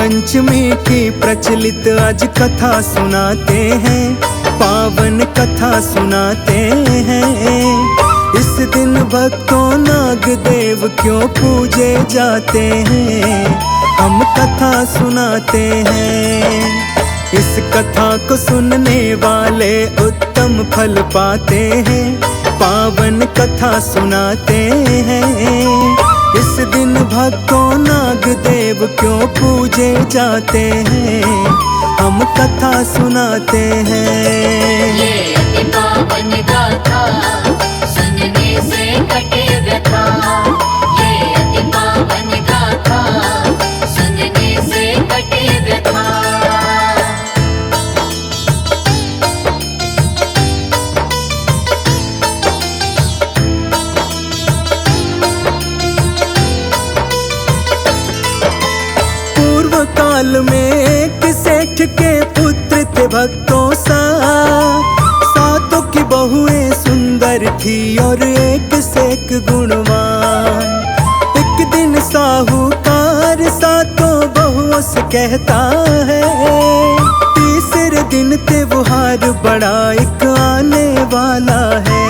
पंचमी की प्रचलित आज कथा सुनाते हैं, पावन कथा सुनाते हैं। इस दिन भक्तों नाग देव क्यों पूजे जाते हैं, हम कथा सुनाते हैं। इस कथा को सुनने वाले उत्तम फल पाते हैं, पावन कथा सुनाते हैं। इस दिन भक्तों नाग देव क्यों पूजे जाते हैं, हम कथा सुनाते हैं। ये अति पावन गाथा सुनने से कटे व्यथा, ये अति पावन गाथा सुनने से कटे व्यथा। काल में एक सेठ के पुत्र थे भक्तों सातों की बहुएं सुंदर थी और एक से एक गुणवान। एक दिन साहूकार सातों बहुओं से कहता है, तीसरे दिन त्योहार बड़ा एक आने वाला है।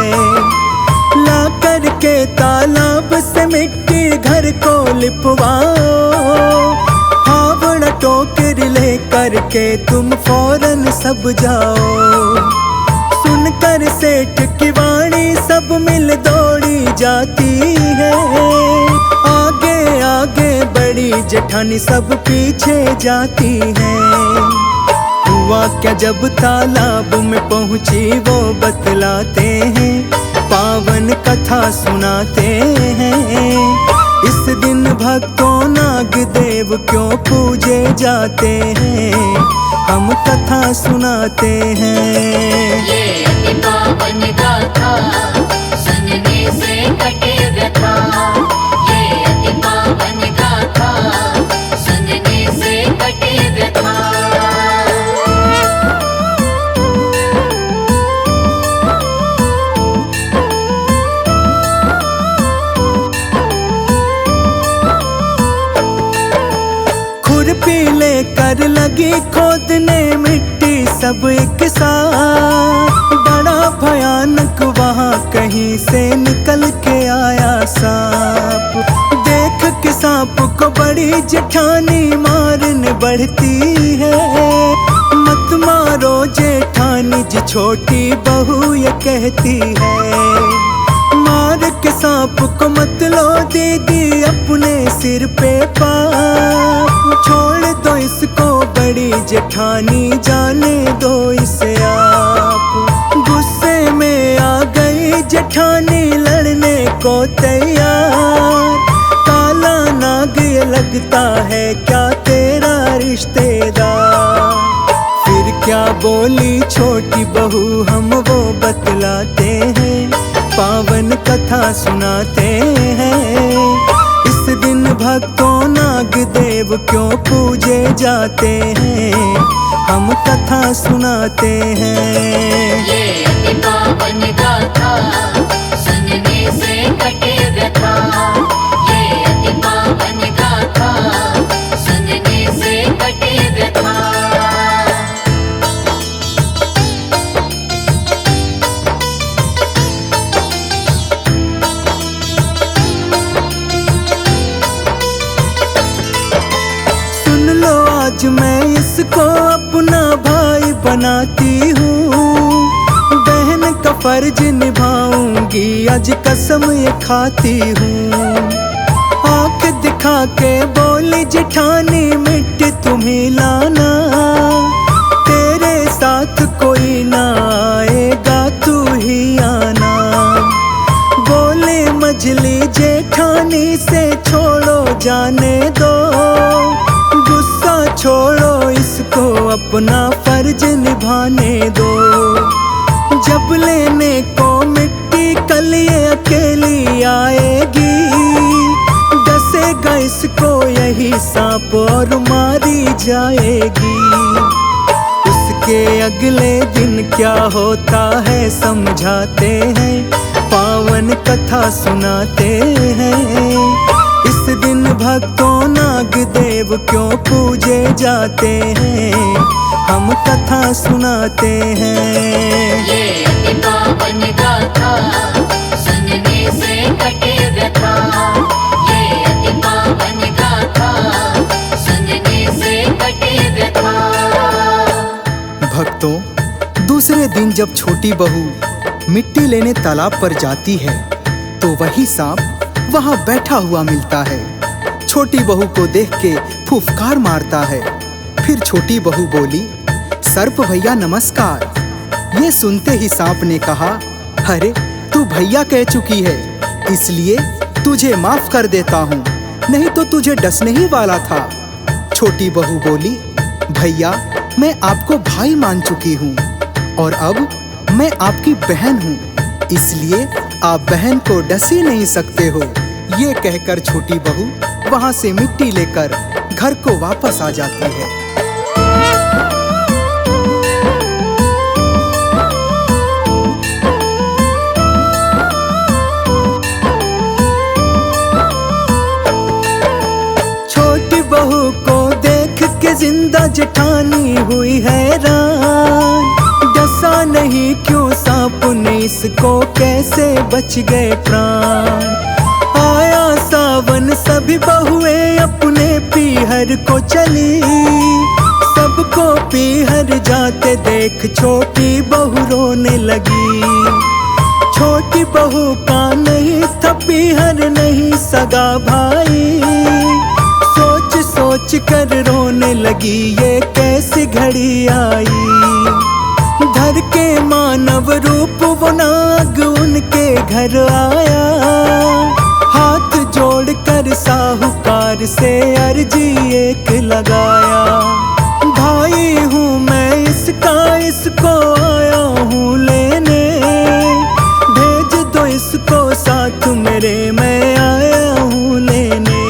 ला करके तालाब से मिट्टी घर को लिपवाओ, टोकरी ले करके तुम फौरन सब जाओ। सुनकर सेठ की वाणी सब मिल दौड़ी जाती है, आगे आगे बड़ी जेठानी सब पीछे जाती है। हुआ क्या जब तालाब में पहुंची वो बतलाते हैं, पावन कथा सुनाते हैं। इस दिन भक्तों नाग देव क्यों पूजे जाते हैं, हम कथा सुनाते हैं। ये अति पावन गाथा सुनने से कटे व्यथा, ये अति पावन गाथा सुनने से कटे व्यथा। खुरपी लेकर लगी खोदने मिट्टी सब एक साथ, बड़ा भयानक वहाँ कहीं से निकल के आया सांप। देख के सांप को बड़ी जेठानी मारने बढ़ती है, मत मारो जेठानी जी छोटी बहू ये कहती है। मार के सांप को मत लो दीदी अपने सिर पे पाप, छोड़ दो इसको बड़ी जेठानी जाने दो इसे आप। गुस्से में आ गई जेठानी लड़ने को तैयार, काला नाग ये लगता है क्या तेरा रिश्तेदार। फिर क्या बोली छोटी बहू हम वो बतलाते हैं, पावन कथा सुनाते हैं। इस दिन भक्तों नाग देव क्यों पूजे जाते हैं, हम कथा सुनाते हैं। ये अति पावन गाथा सुनने से कटे व्यथा, ये अति पावन गाथा सुनने से कटे व्यथा। आज मैं इसको अपना भाई बनाती हूँ, बहन का फर्ज निभाऊंगी आज कसम ये खाती हूँ। आँख दिखा के बोली जेठानी मिट्टी तुम्हें लाना, तेरे साथ कोई ना आएगा तू ही आना। बोले मजली जेठानी से छोड़ो जाने दो, गुस्सा छोड़ो इसको अपना फर्ज निभाने दो। जब लेने को मिट्टी कल ये अकेली आएगी, डसेगा इसको यही सांप और मारी जाएगी। उसके अगले दिन क्या होता है समझाते हैं, पावन कथा सुनाते हैं। इस दिन भक्तों नाग देव देव क्यों पूजे जाते हैं, हम कथा सुनाते हैं। ये अति पावन गाथा सुनने से कटे व्यथा। ये अति पावन गाथा सुनने से कटे व्यथा। भक्तों, दूसरे दिन जब छोटी बहू मिट्टी लेने तालाब पर जाती है तो वही सांप वहां बैठा हुआ मिलता है। छोटी बहू को देख के फुफकार मारता है। फिर छोटी बहू बोली, सर्प भैया नमस्कार। ये सुनते ही सांप ने कहा, अरे तू भैया कह चुकी है, इसलिए तुझे माफ कर देता हूँ, नहीं तो तुझे डसने ही वाला था। छोटी बहू बोली, भैया मैं आपको भाई मान चुकी हूँ और अब मैं आपकी बहन हूँ, इसलिए आप बहन को डस ही नहीं सकते हो। ये कहकर छोटी बहू वहाँ से मिट्टी लेकर घर को वापस आ जाती है। छोटी बहू को देख के जिंदा जेठानी हुई हैरान, डसा नहीं क्यों सांप ने इसको, कैसे बच गए प्राण। आया सावन सभी बहुएं अपने पीहर को चली, सबको पीहर जाते देख छोटी बहू रोने लगी। छोटी बहू का नहीं था पीहर, नहीं सगा भाई, सोच सोच कर रोने लगी, ये कैसी घड़ी आई। धर के मानव रूप वो नाग उनके घर आया, हाथ जोड़ कर साहूकार से अर्जी एक लगाया। भाई हूँ मैं इसका, इसको आया हूँ लेने, भेज दो इसको साथ मेरे, मैं आया हूँ लेने।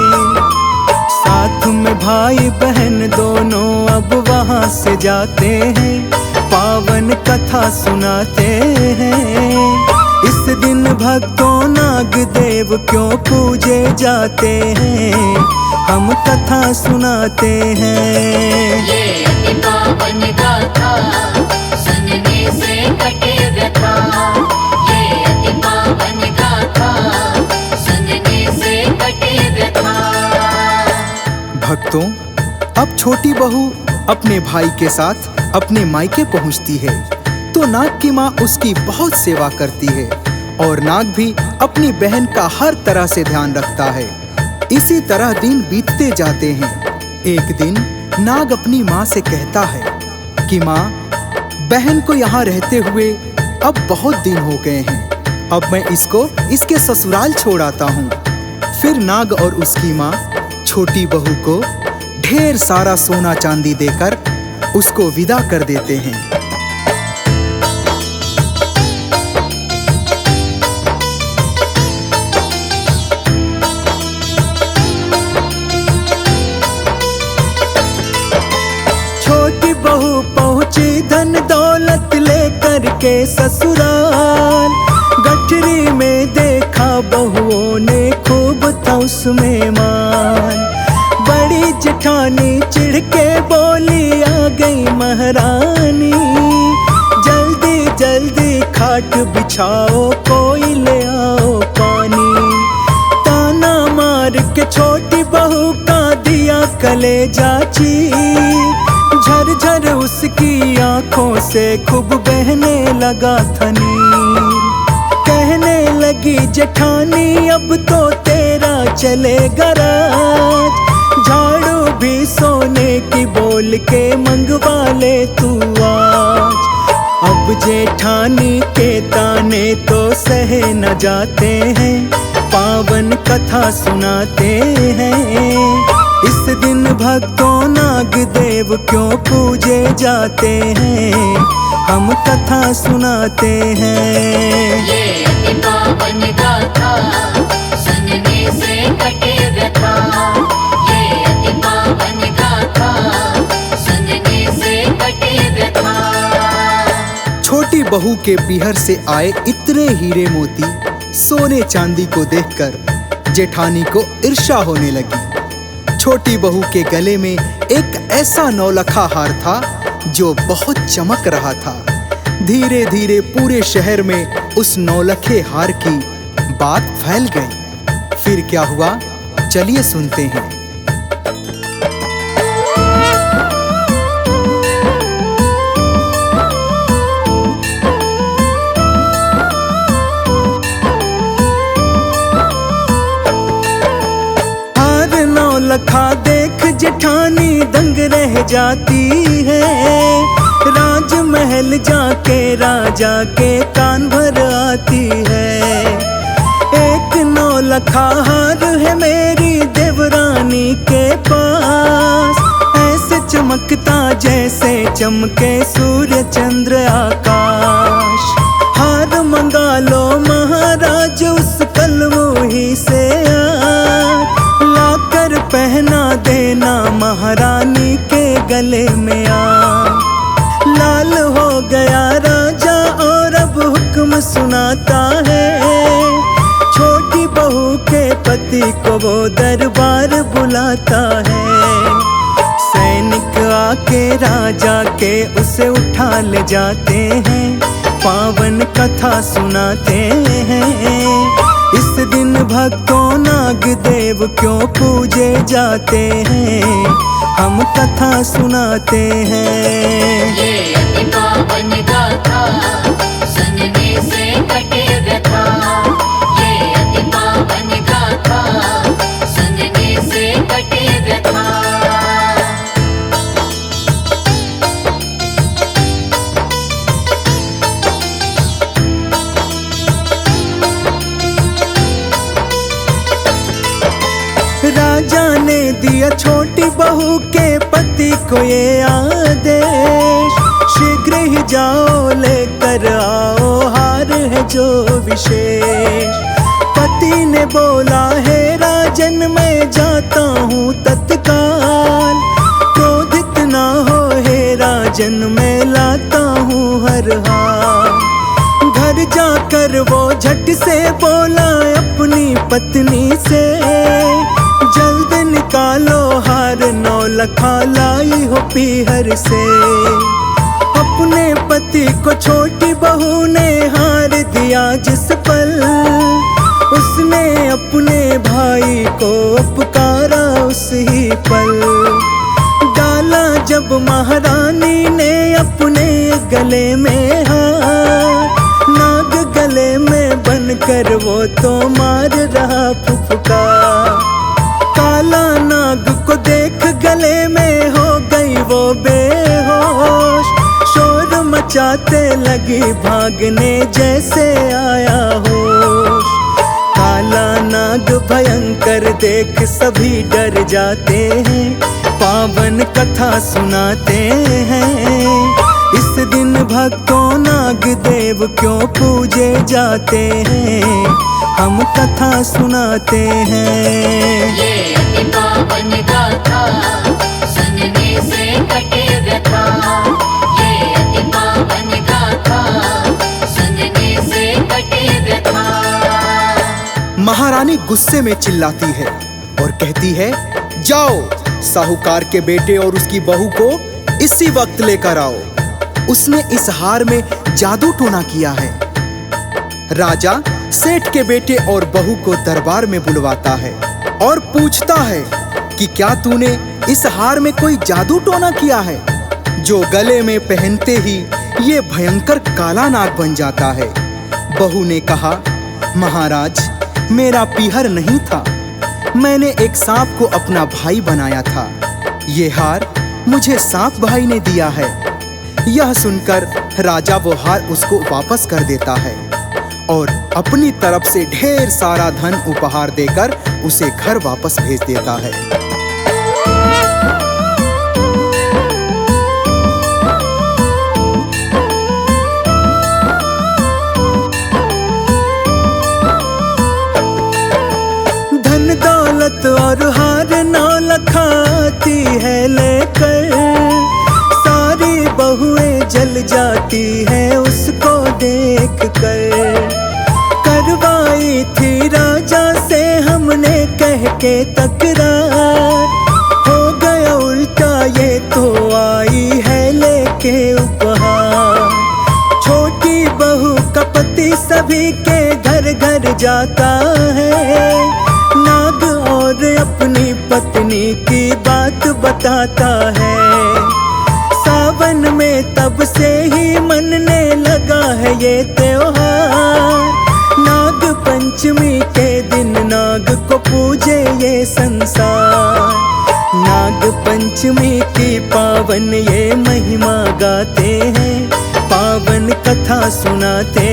साथ में भाई बहन दोनों अब वहाँ से जाते हैं, पावन कथा सुनाते हैं। इस दिन भक्तों नाग देव क्यों पूजे जाते हैं, हम कथा सुनाते हैं। ये अति पावन गाथा सुनने से कटे व्यथा। ये अति पावन गाथा सुनने से कटे व्यथा। भक्तों, अब छोटी बहू अपने भाई के साथ अपने मायके पहुंचती है तो नाग की माँ उसकी बहुत सेवा करती है और नाग भी अपनी बहन का हर तरह से ध्यान रखता है। इसी तरह दिन बीतते जाते हैं। एक दिन नाग अपनी माँ से कहता है कि माँ, बहन को यहाँ रहते हुए अब बहुत दिन हो गए हैं, अब मैं इसको इसके ससुराल छोड़ आता हूँ। फिर नाग और उसकी माँ छोटी बहू को ढेर सारा सोना चांदी देकर उसको विदा कर देते हैं। छोटी बहू पहुंची धन दौलत लेकर के ससुराल, गठरी में देखा बहुओं ने खूब था उसमें मान। बड़ी जेठानी चिढ़ के बोली, आ गई महारानी, जल्दी जल्दी खाट बिछाओ, कोई ले आओ पानी। ताना मार के छोटी बहू का दिया कलेजा चीर, झरझर उसकी आंखों से खूब बहने लगा था नीर। कहने लगी जेठानी, अब तो तेरा चलेगा राज, झाड़ू भी सोने की बोल के मंगवा ले तू आज। अब जेठानी के ताने तो सहे न जाते हैं, पावन कथा सुनाते हैं। इस दिन भक्तों नाग देव क्यों पूजे जाते हैं, हम कथा सुनाते हैं। ये अति पावन गाथा सुनने से कटे व्यथा। ये अति पावन गाथा सुनने से कटे व्यथा। छोटी बहू के पीहर से आए इतने हीरे मोती सोने चांदी को देखकर जेठानी को ईर्ष्या होने लगी। छोटी बहू के गले में एक ऐसा नौलखा हार था जो बहुत चमक रहा था। धीरे धीरे पूरे शहर में उस नौलखे हार की बात फैल गई। फिर क्या हुआ, चलिए सुनते हैं। हार नौलखा देख जेठानी दंग रह जाती है। राजमहल जाके राजा के कान भर आती है। एक नौलखा हार है मेरी देवरानी के पास, ऐसे चमकता जैसे चमके सूर्य चंद्र आकाश। हार मंगा लो महाराज उस कलमुही से लाकर पहना देना महारानी के गले में लाल हो गया राजा और अब हुक्म सुनाता है। छोटी बहू के पति को वो दरबार बुलाता है। सैनिक आके राजा के उसे उठा ले जाते हैं, पावन कथा सुनाते हैं। इस दिन भक्तों नाग देव क्यों पूजे जाते हैं, हम कथा सुनाते हैं। ये अति पावन गाथा सुनने से कटे व्यथा। ये अति पावन गाथा सुनने से कटे व्यथा। राजा ने दिया छोटी बहू के पति को ये आदेश, शीघ्र ही जाओ लेकर आओ हार है जो विशेष। पति ने बोला है राजन मैं जाता हूँ तत्काल, क्रोधित ना हो हे राजन मैं लाता हूँ हर हाल। घर जाकर वो झट से बोला अपनी पत्नी से, जल्द निकालो हार नौलखा लाई हो पीहर से। अपने पति को छोटी बहू ने हार दिया जिस पल, उसने अपने भाई को उपकारा उस ही पल। डाला जब महारानी ने अपने गले में हार, नाग गले में बनकर वो तो मार रहा फुफकार। काला नाग को देख गले में हो गई वो बेहोश, शोर मचाते लगी भागने जैसे आया होश। काला नाग भयंकर देख सभी डर जाते हैं, पावन कथा सुनाते हैं। इस दिन भक्तों नाग देव क्यों पूजे जाते हैं, हम कथा सुनाते हैं। ये अति पावन गाथा सुनने से कटे व्यथा। ये अति पावन गाथा सुनने से कटे व्यथा। महारानी गुस्से में चिल्लाती है और कहती है, जाओ साहूकार के बेटे और उसकी बहू को इसी वक्त लेकर आओ, उसने इस हार में जादू टोना किया है। राजा सेठ के बेटे और बहू को दरबार में बुलवाता है और पूछता है कि क्या तूने इस हार में कोई जादू टोना किया है, जो गले में पहनते ही ये भयंकर काला नाग बन जाता है। बहू ने कहा, महाराज मेरा पीहर नहीं था, मैंने एक सांप को अपना भाई बनाया था। ये हार मुझे सांप भाई ने दिया है। यह सुनकर राजा वो हार उसको वापस कर देता है और अपनी तरफ से ढेर सारा धन उपहार देकर उसे घर वापस भेज देता है। धन दौलत और हार नौलखा आती है लेकर, सारी बहुएं जल जाती है उसको देख कर। करवाई थी राजा से हमने कह के तकरार, घर घर जाता है। नाग और अपनी पत्नी की बात बताता है। सावन में तब से ही मनने लगा है ये त्योहार। नाग पंचमी के दिन नाग को पूजे ये संसार। नाग पंचमी की पावन ये महिमा गाते हैं, पावन कथा सुनाते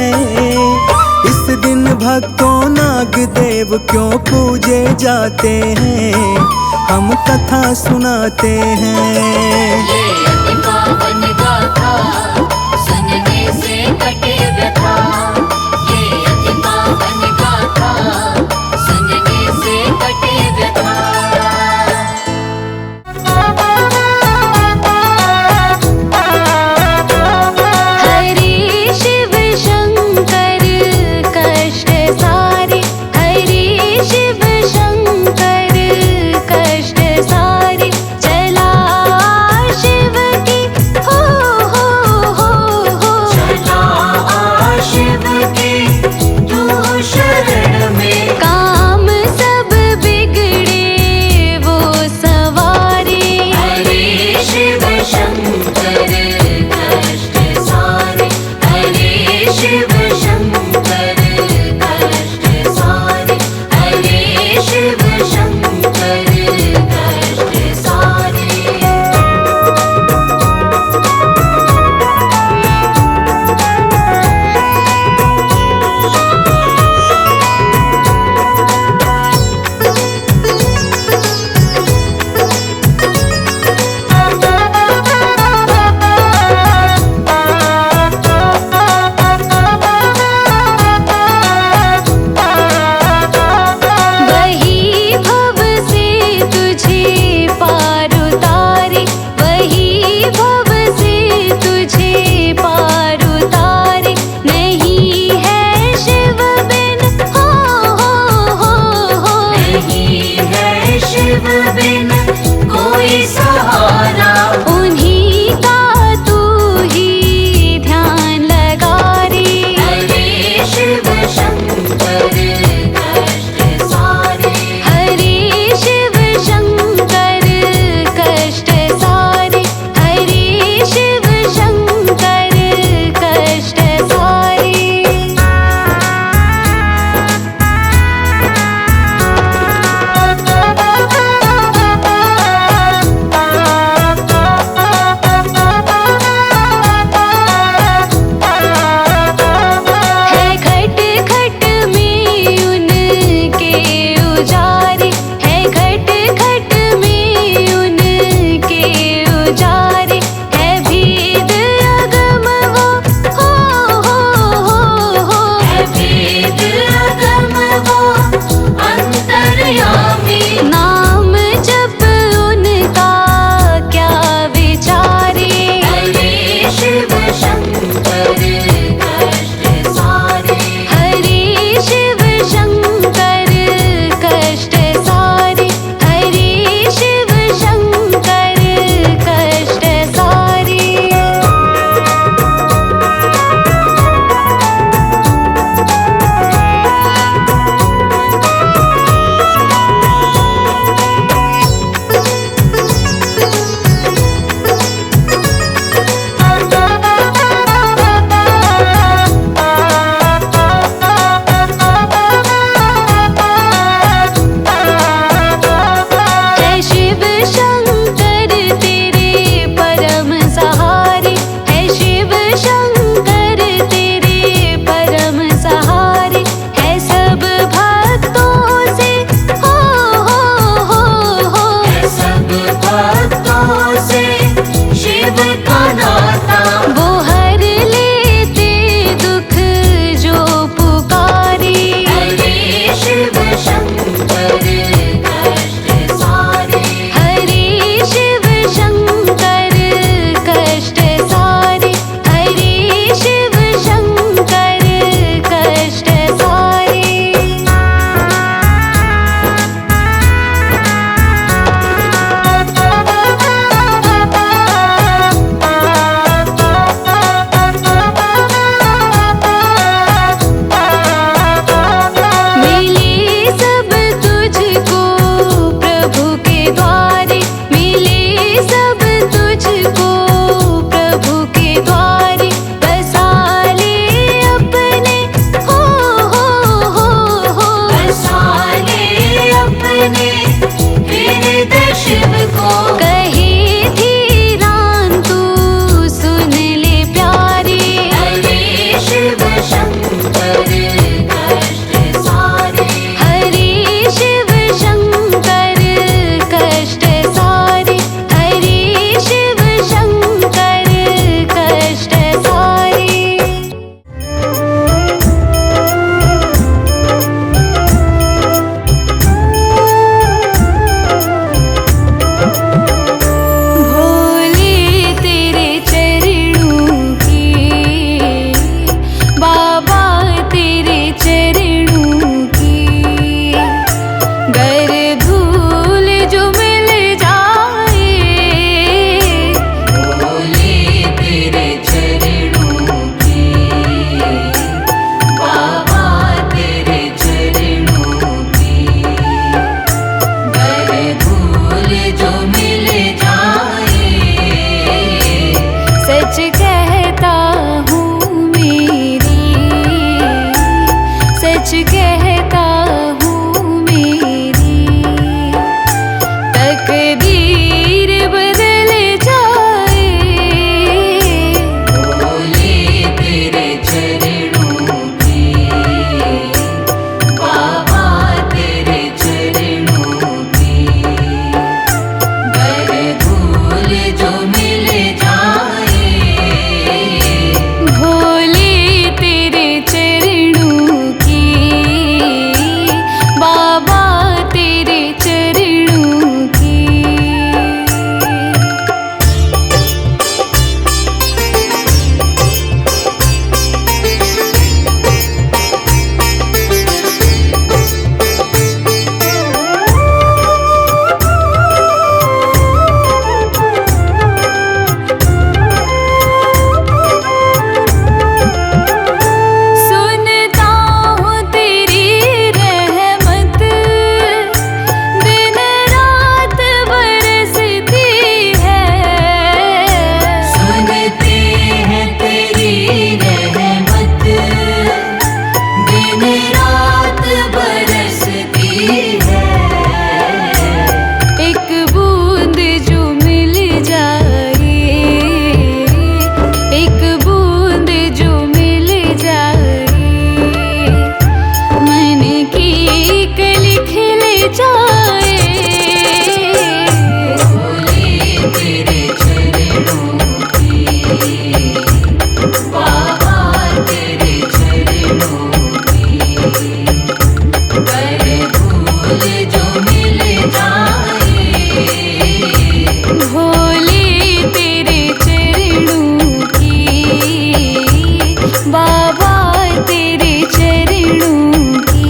हैं। इस दिन भक्तों नाग देव क्यों पूजे जाते हैं, हम कथा सुनाते हैं। ये अति पावन गाथा सुनने से कटे व्यथा। ये अति पावन गाथा सुनने से कटे व्यथा। सच कहता हूँ मेरी तकदीर बदल जाए। भोले तेरे चरणों की, बाबा तेरे चरणों की, गर धूल जो मिल जाए। भोले तेरे चरणों की, बाबा तेरे चरणों की। सुनता हूँ तेरी रहमत दिन रात बरसती है। सुनते हैं तेरी रहमत दिन रात बरसती है। एक बूंद जो मिल जाए, एक बूंद जो मिल जाए, मन की कली खिल जाए। भोले तेरे चरणों की, बाबा तेरे चरणों की, गर धूल जो मिल जाए। भोले तेरे चरणों की, बाबा तेरे चरणों की।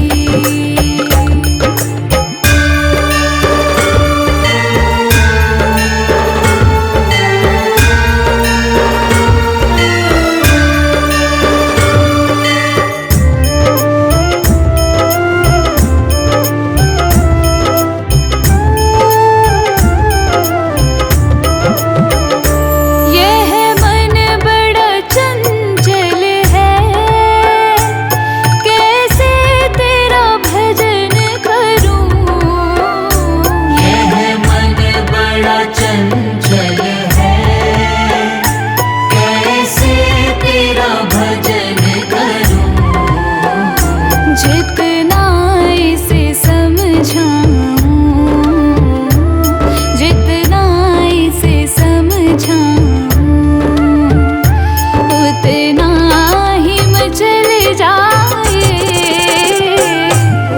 यह मन बड़ा चंचल है, कैसे तेरा भजन करूं। यह मन बड़ा चंचल है, कैसे तेरा भजन करूं। जितना इसे समझाऊं, जितना इसे समझाऊं, उतना ही मचल जाए।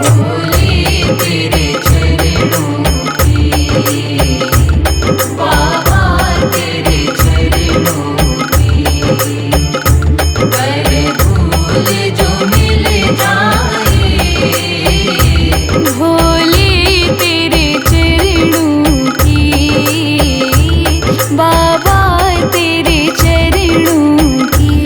भोले तेरे चरणों की, बाबा तेरे चरणों की, गर धूल जो मिल जाए। भोले तेरे चरणों की, बाबा तेरे चरणों की।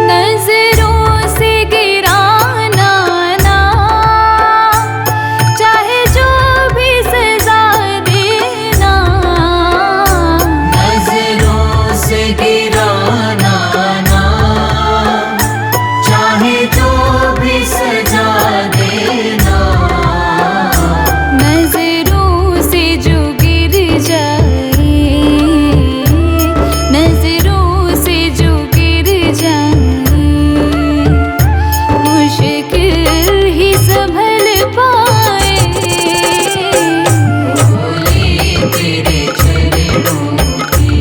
नजरों से गिराना ना, चाहे जो भी सजा देना। नजरों से गिराना ना, चाहे जो भी सजा देना। नजरों से जो गिर जाए, नजरों से जो गिर जाए, मुश्किल ही संभल पाए। भोले तेरे चरणों की,